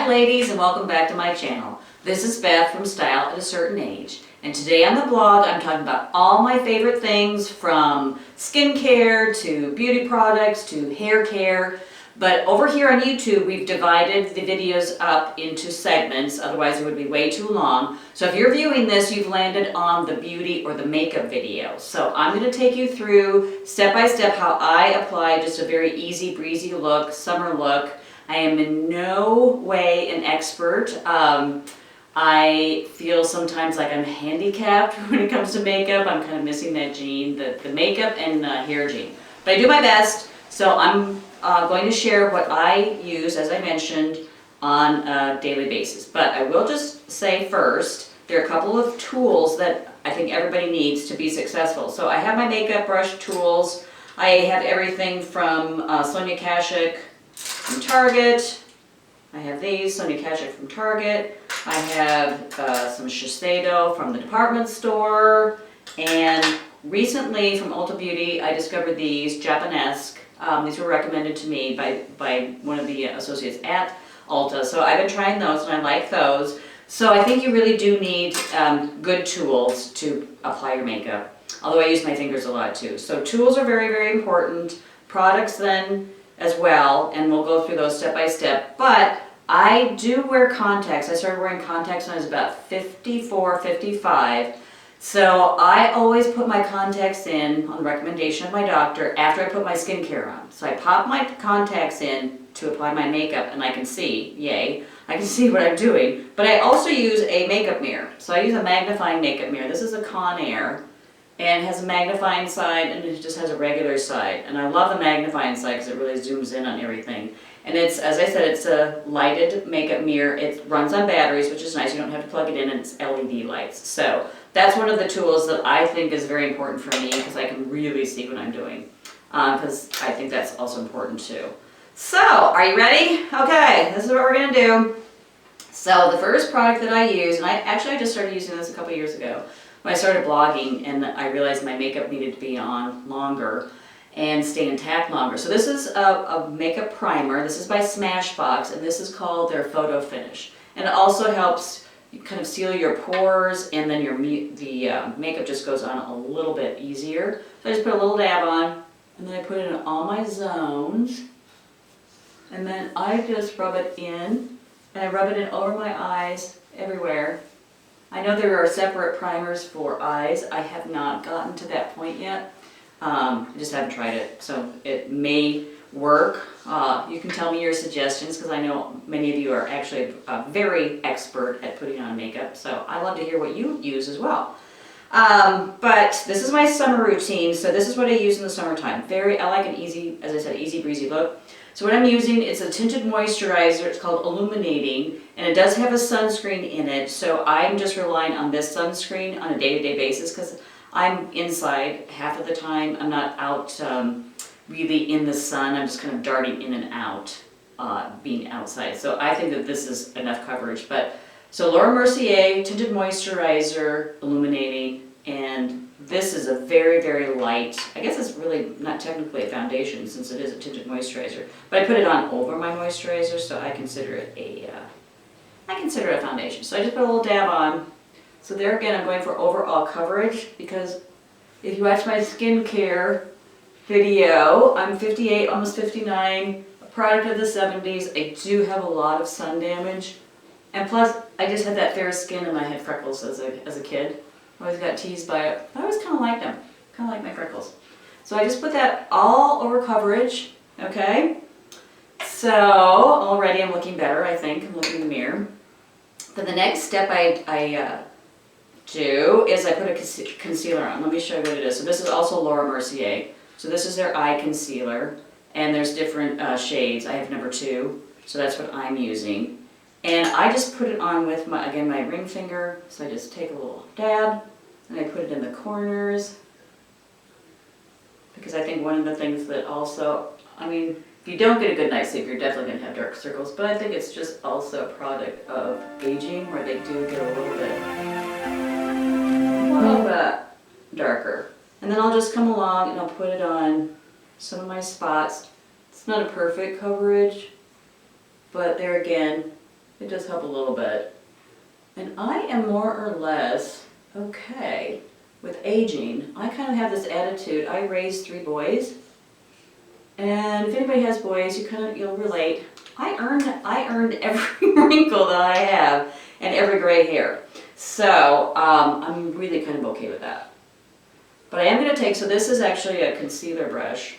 Hi ladies, and welcome back to my channel. This is Beth from Style at a Certain Age, and today on the blog I'm talking about all my favorite things from skincare to beauty products to hair care. But over here on YouTube we've divided the videos up into segments, otherwise it would be way too long. So if you're viewing this, you've landed on the beauty or the makeup video. So I'm going to take you through step by step how I apply just a very easy breezy look, summer look. I am in no way an expert. I feel sometimes like I'm handicapped when it comes to makeup. I'm kind of missing that gene, the makeup and hair gene. But I do my best, so I'm going to share what I use, as I mentioned, on a daily basis. But I will just say first, there are a couple of tools that I think everybody needs to be successful. So I have my makeup brush tools. I have everything from Sonia Kashuk from Target. I have these, Sonia Kashuk from Target. I have some Shiseido from the department store. And recently from Ulta Beauty, I discovered these Japanesque. These were recommended to me by one of the associates at Ulta. So I've been trying those and I like those. So I think you really do need good tools to apply your makeup. Although I use my fingers a lot too. So tools are very, very important. Products then as well, and we'll go through those step by step. But I do wear contacts. I started wearing contacts when I was about 54, 55. So I always put my contacts in on the recommendation of my doctor after I put my skincare on. So I pop my contacts in to apply my makeup and I can see, yay, I can see what I'm doing. But I also use a makeup mirror. So I use a magnifying makeup mirror. This is a Conair. And it has a magnifying side and it just has a regular side. And I love the magnifying side because it really zooms in on everything. And it's, as I said, it's a lighted makeup mirror. It runs on batteries, which is nice. You don't have to plug it in, and it's LED lights. So that's one of the tools that I think is very important for me because I can really see what I'm doing. Because I think that's also important too. So, are you ready? Okay, this is what we're going to do. So the first product that I use, and I just started using this a couple years ago, when I started blogging and I realized my makeup needed to be on longer and stay intact longer. So this is a makeup primer. This is by Smashbox and this is called their Photo Finish. And it also helps kind of seal your pores and then the makeup just goes on a little bit easier. So I just put a little dab on and then I put it in all my zones. And then I just rub it in and I rub it in over my eyes everywhere. I know there are separate primers for eyes. I have not gotten to that point yet. I just haven't tried it, so it may work. You can tell me your suggestions because I know many of you are actually very expert at putting on makeup, so I love to hear what you use as well. But this is my summer routine, so this is what I use in the summertime. I like an easy, as I said, easy breezy look. So what I'm using is a tinted moisturizer. It's called Illuminating, and it does have a sunscreen in it. So I'm just relying on this sunscreen on a day-to-day basis because I'm inside half of the time. I'm not out really in the sun. I'm just kind of darting in and out, being outside. So I think that this is enough coverage. So Laura Mercier tinted moisturizer, Illuminating, and this is a very, very light, I guess it's really not technically a foundation since it is a tinted moisturizer, but I put it on over my moisturizer, so I consider it a foundation. So I just put a little dab on. So there again, I'm going for overall coverage because if you watch my skincare video, I'm 58, almost 59, a product of the 70s. I do have a lot of sun damage, and plus I just had that fair skin and I had freckles as a kid. I always got teased by it. I always kind of liked them. Kind of like my freckles. So I just put that all over coverage, okay? So already I'm looking better, I think. I'm looking in the mirror. Then the next step I do is I put a concealer on. Let me show you what it is. So this is also Laura Mercier. So this is their eye concealer. And there's different shades. I have number 2. So that's what I'm using. And I just put it on with my ring finger. So I just take a little dab and I put it in the corners. Because I think one of the things that also, if you don't get a good night's sleep, you're definitely going to have dark circles. But I think it's just also a product of aging where they do get a little bit darker. And then I'll just come along and I'll put it on some of my spots. It's not a perfect coverage, but there again, It does help a little bit. And I am more or less okay with aging. I kind of have this attitude. I raised 3 boys. And if anybody has boys, you'll relate. I earned every wrinkle that I have and every gray hair. So I'm really kind of okay with that. But I am going to take, so this is actually a concealer brush.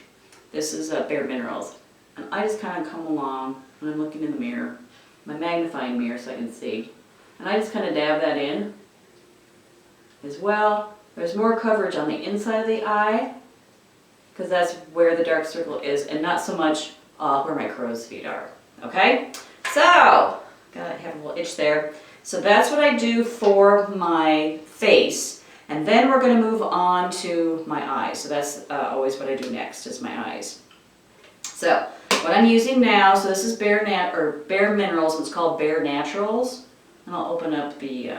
This is Bare Minerals. And I just kind of come along when I'm looking in the mirror, my magnifying mirror so I can see. And I just kind of dab that in as well. There's more coverage on the inside of the eye because that's where the dark circle is and not so much where my crow's feet are. Okay? So, gotta have a little itch there. So that's what I do for my face. And then we're going to move on to my eyes. So that's always what I do next is my eyes. So what I'm using now, so this is Bare Minerals. It's called Bare Naturals. And I'll open up the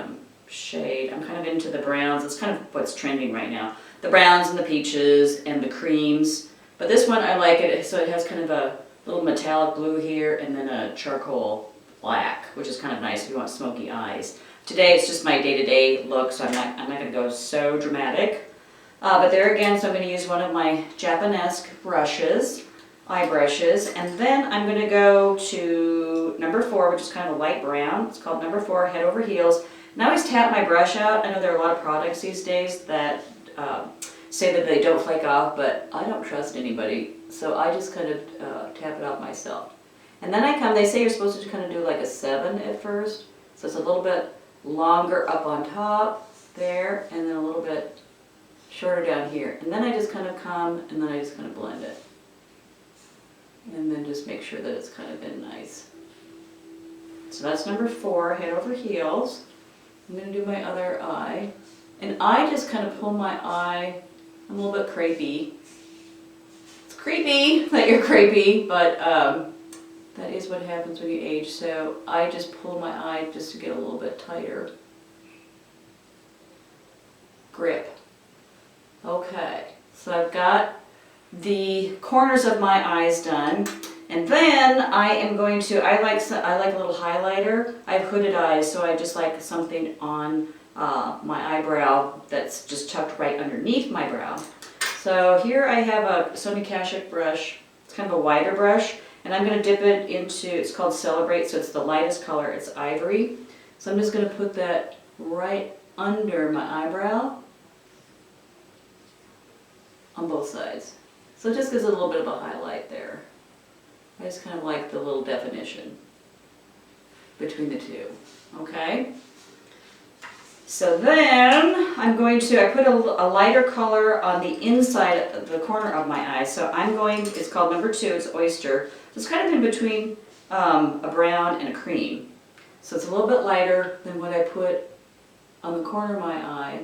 shade. I'm kind of into the browns. It's kind of what's trending right now. The browns and the peaches and the creams. But this one I like it. So it has kind of a little metallic blue here and then a charcoal black, which is kind of nice if you want smoky eyes. Today it's just my day-to-day look, so I'm not going to go so dramatic. But there again, so I'm going to use one of my Japanesque brushes, eye brushes, and then I'm going to go to number 4, which is kind of a light brown. It's called number 4, Head Over Heels. And I always tap my brush out. I know there are a lot of products these days that say that they don't flake off, but I don't trust anybody, so I just kind of tap it off myself. And then they say you're supposed to kind of do like a 7 at first, so it's a little bit longer up on top there and then a little bit shorter down here. And then I just kind of come and then I just kind of blend it. And then just make sure that it's kind of been nice. So that's number 4, Head Over Heels. I'm going to do my other eye. And I just kind of pull my eye. I'm a little bit crepey. It's creepy that you're crepey, but that is what happens when you age. So I just pull my eye just to get a little bit tighter grip. Okay, so I've got the corners of my eyes done. And then I am going to, I like a little highlighter. I have hooded eyes, so I just like something on my eyebrow that's just tucked right underneath my brow. So here I have a Sonia Kashuk brush. It's kind of a wider brush. And I'm going to dip it into, it's called Celebrate, so it's the lightest color, it's ivory. So I'm just going to put that right under my eyebrow on both sides. So it just gives a little bit of a highlight there. I just kind of like the little definition between the two, okay? So then I'm going to, I put a lighter color on the inside, the corner of my eye. So I'm going, it's called number 2, it's Oyster. So it's kind of in between a brown and a cream. So it's a little bit lighter than what I put on the corner of my eye.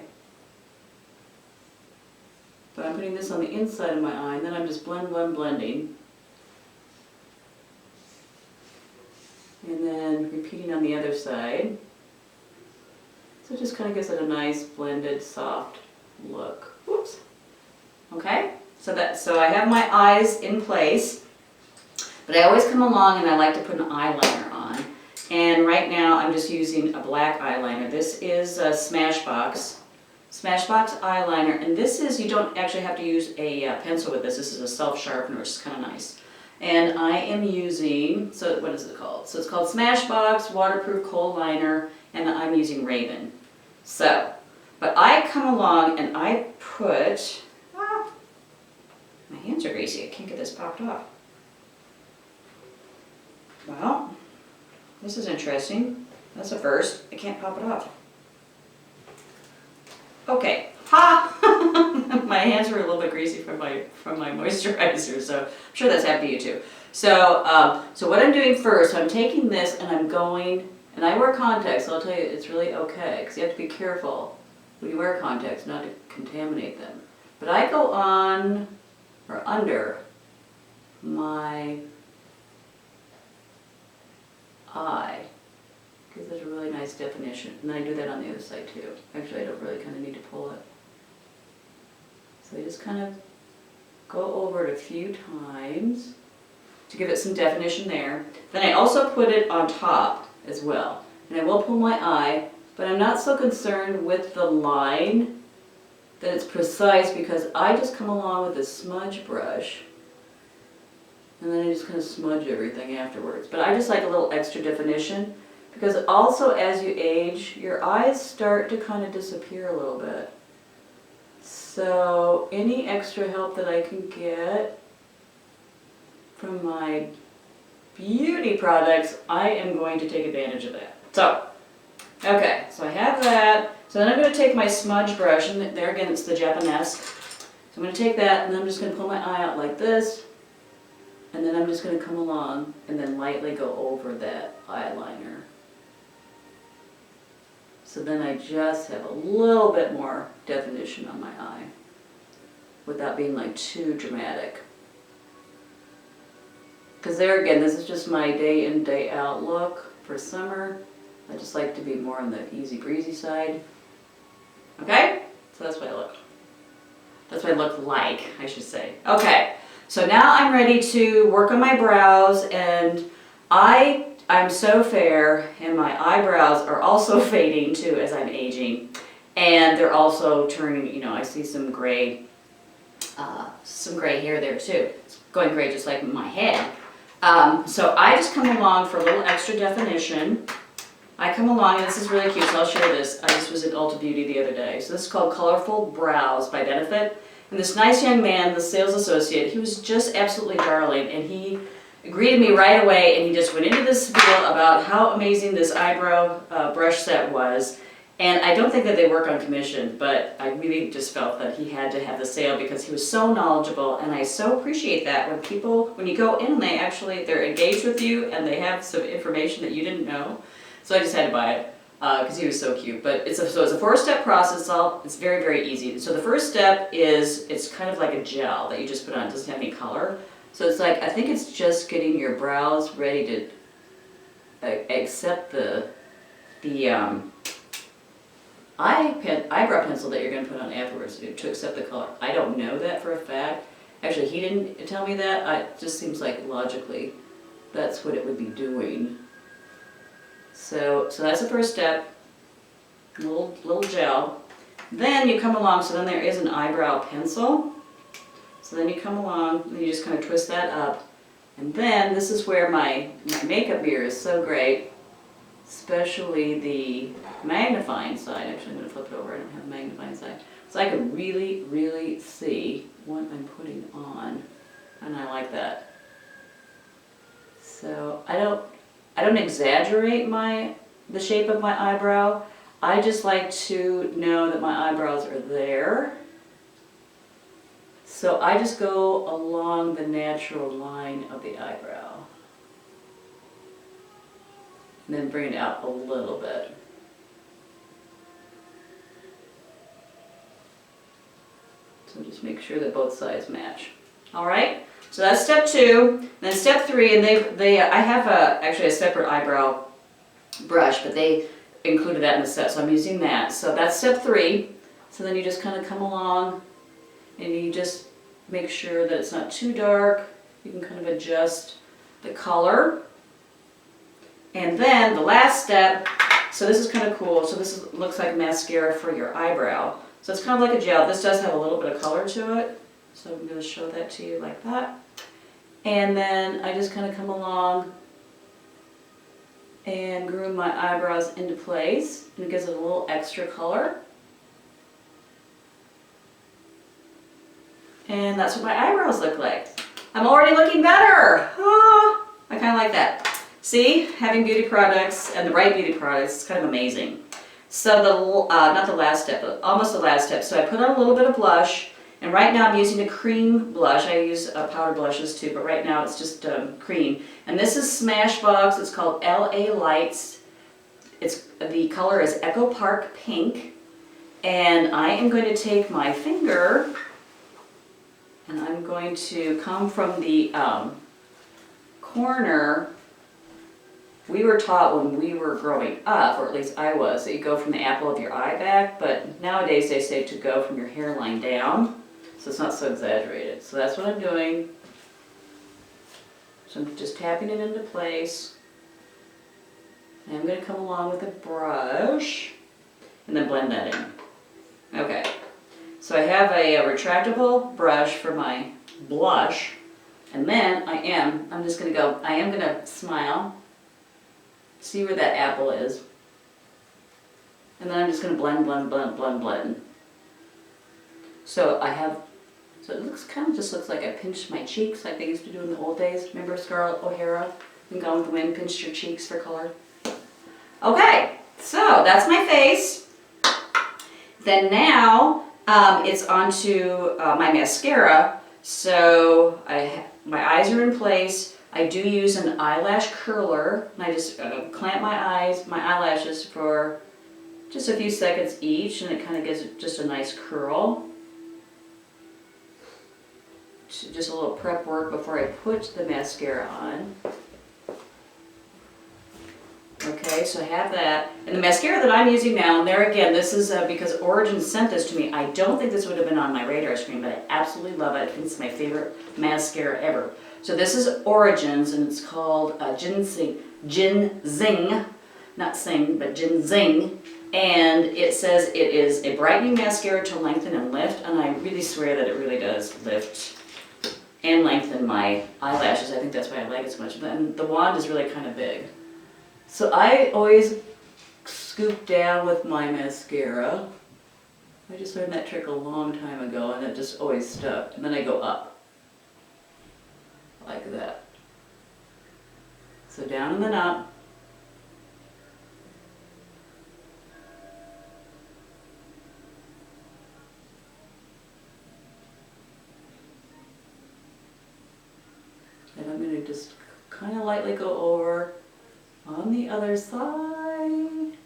But I'm putting this on the inside of my eye, and then I'm just blending. And then repeating on the other side. So it just kind of gives it a nice blended, soft look. Whoops. Okay, so I have my eyes in place, but I always come along and I like to put an eyeliner on. And right now I'm just using a black eyeliner. This is a Smashbox eyeliner, and this is, you don't actually have to use a pencil with this. This is a self-sharpener, which is kind of nice. And I am using, so what is it called? So it's called Smashbox Waterproof Kohl Liner, and I'm using Raven. So, but I come along and I put, my hands are greasy, I can't get this popped off. Well, this is interesting. That's a first, I can't pop it off. Okay, ha! My hands were a little bit greasy from my moisturizer, so I'm sure that's happened to you too. So, so what I'm doing first, I'm taking this and I'm going, and I wear contacts, so I'll tell you it's really okay, because you have to be careful when you wear contacts not to contaminate them. But I go on, or under, my eye, because there's a really nice definition. And then I do that on the other side too. Actually, I don't really kind of need to pull it. So I just kind of go over it a few times to give it some definition there. Then I also put it on top. as well. And I will pull my eye, but I'm not so concerned with the line that it's precise because I just come along with a smudge brush and then I just kind of smudge everything afterwards. But I just like a little extra definition because also as you age, your eyes start to kind of disappear a little bit. So any extra help that I can get from my beauty products, I am going to take advantage of that. So, okay, so I have that. So then I'm going to take my smudge brush, and there again it's the Japanesque. So I'm going to take that and then I'm just going to pull my eye out like this. And then I'm just going to come along and then lightly go over that eyeliner. So then I just have a little bit more definition on my eye without being like too dramatic. Because there again, this is just my day in, day out look for summer. I just like to be more on the easy breezy side. Okay? So that's what I look. That's what I look like, I should say. Okay. So now I'm ready to work on my brows, and I'm so fair, and my eyebrows are also fading too as I'm aging, and they're also turning, you know, I see some gray hair there too. It's going gray just like my head. So I just come along for a little extra definition. I come along, and this is really cute, so I'll share this. I just was at Ulta Beauty the other day. So this is called Colorful Brows by Benefit. And this nice young man, the sales associate, he was just absolutely darling, and he greeted me right away, and he just went into this spiel about how amazing this eyebrow brush set was. And I don't think that they work on commission, but I really just felt that he had to have the sale because he was so knowledgeable, and I so appreciate that when you go in and they're engaged with you and they have some information that you didn't know. So I just had to buy it. Because he was so cute. But it's a 4-step process. It's very, very easy. So the first step is it's kind of like a gel that you just put on. It doesn't have any color. So it's like, I think it's just getting your brows ready to accept the eyebrow pencil that you're going to put on afterwards to accept the color. I don't know that for a fact. Actually, he didn't tell me that. It just seems like logically that's what it would be doing. So that's the first step, little gel. Then you come along, so then there is an eyebrow pencil. So then you come along, and you just kind of twist that up. And then this is where my makeup mirror is so great, especially the magnifying side. Actually, I'm going to flip it over. I don't have a magnifying side. So I can really, really see what I'm putting on, and I like that. So I don't exaggerate the shape of my eyebrow. I just like to know that my eyebrows are there. So I just go along the natural line of the eyebrow. And then bring it out a little bit. So just make sure that both sides match. All right? So that's step 2. Then step 3, and I have actually a separate eyebrow brush, but they included that in the set, so I'm using that. So that's step 3. So then you just kind of come along, and you just make sure that it's not too dark. You can kind of adjust the color. And then the last step, so this is kind of cool. So this looks like mascara for your eyebrow. So it's kind of like a gel. This does have a little bit of color to it. So I'm going to show that to you like that. And then I just kind of come along and groom my eyebrows into place. And it gives it a little extra color. And that's what my eyebrows look like. I'm already looking better. Ah, I kind of like that. See, having beauty products and the right beauty products is kind of amazing. So not the last step, but almost the last step. So I put on a little bit of blush. And right now I'm using a cream blush. I use powder blushes too, but right now it's just cream. And this is Smashbox. It's called LA Lights. The color is Echo Park Pink. And I am going to take my finger and I'm going to come from the corner. We were taught when we were growing up, or at least I was, that you go from the apple of your eye back, but nowadays they say to go from your hairline down. So it's not so exaggerated. So that's what I'm doing. So I'm just tapping it into place. And I'm going to come along with a brush and then blend that in. Okay, so I have a retractable brush for my blush, and then I am going to smile, see where that apple is, and then I'm just going to blend, blend, blend, blend, blend. So it looks just looks like I pinched my cheeks like they used to do in the old days. Remember Scarlett O'Hara in Gone with the Wind pinched your cheeks for color? Okay, so that's my face. Then now it's onto my mascara. So my eyes are in place. I do use an eyelash curler, and I just clamp my eyelashes for just a few seconds each, and it kind of gives it just a nice curl. Just a little prep work before I put the mascara on. Okay, so I have that. And the mascara that I'm using now, and there again, this is because Origin sent this to me. I don't think this would have been on my radar screen, but I absolutely love it. I think it's my favorite mascara ever. So this is Origin's, and it's called Ginseng, not sing, but Ginseng. And it says it is a brightening mascara to lengthen and lift, and I really swear that it really does lift and lengthen my eyelashes. I think that's why I like it so much. And the wand is really kind of big. So I always scoop down with my mascara. I just learned that trick a long time ago, and it just always stuck. And then I go up, like that. So down and then up. And I'm going to just kind of lightly go over on the other side.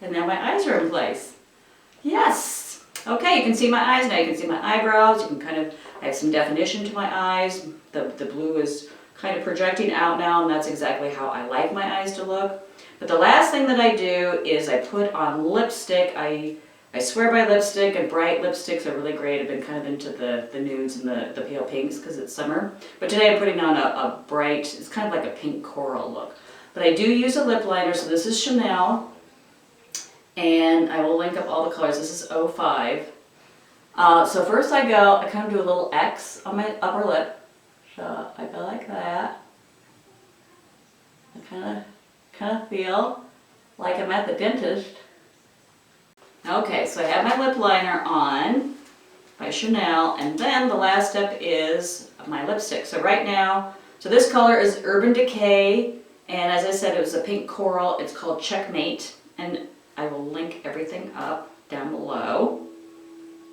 And now my eyes are in place. Yes! Okay, you can see my eyes now. You can see my eyebrows. You can I have some definition to my eyes. The blue is kind of projecting out now, and that's exactly how I like my eyes to look. But the last thing that I do is I put on lipstick. I swear by lipstick, and bright lipsticks are really great. I've been kind of into the nudes and the pale pinks because it's summer. But today I'm putting on a bright, it's kind of like a pink coral look. But I do use a lip liner, so this is Chanel. And I will link up all the colors. This is 05. So first I kind of do a little X on my upper lip. So I go like that. I kind of feel like I'm at the dentist. Okay, so I have my lip liner on by Chanel, and then the last step is my lipstick. So right now, this color is Urban Decay, and as I said, it was a pink coral. It's called Checkmate, and I will link everything up down below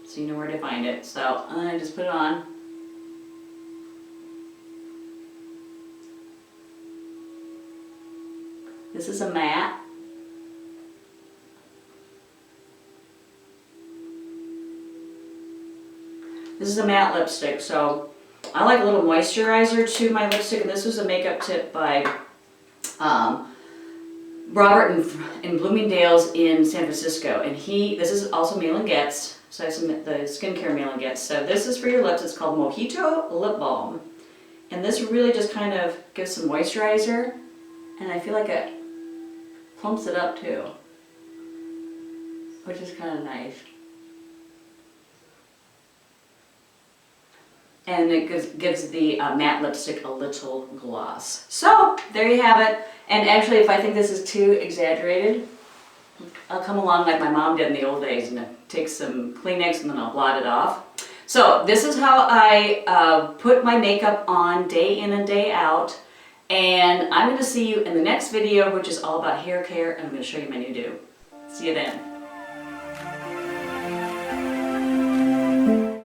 so you know where to find it. So I just put it on. This is a matte. This is a matte lipstick, so I like a little moisturizer to my lipstick, and this was a makeup tip by Robert in Bloomingdale's in San Francisco, and this is also Mail and Gets, so I have the skincare Mail and Gets. So this is for your lips. It's called Mojito Lip Balm, and this really just kind of gives some moisturizer, and I feel like it plumps it up too, which is kind of nice. And it gives the matte lipstick a little gloss. So there you have it. And actually, if I think this is too exaggerated, I'll come along like my mom did in the old days and take some Kleenex and then I'll blot it off. So this is how I put my makeup on day in and day out. And I'm going to see you in the next video, which is all about hair care, and I'm going to show you my new do. See you then.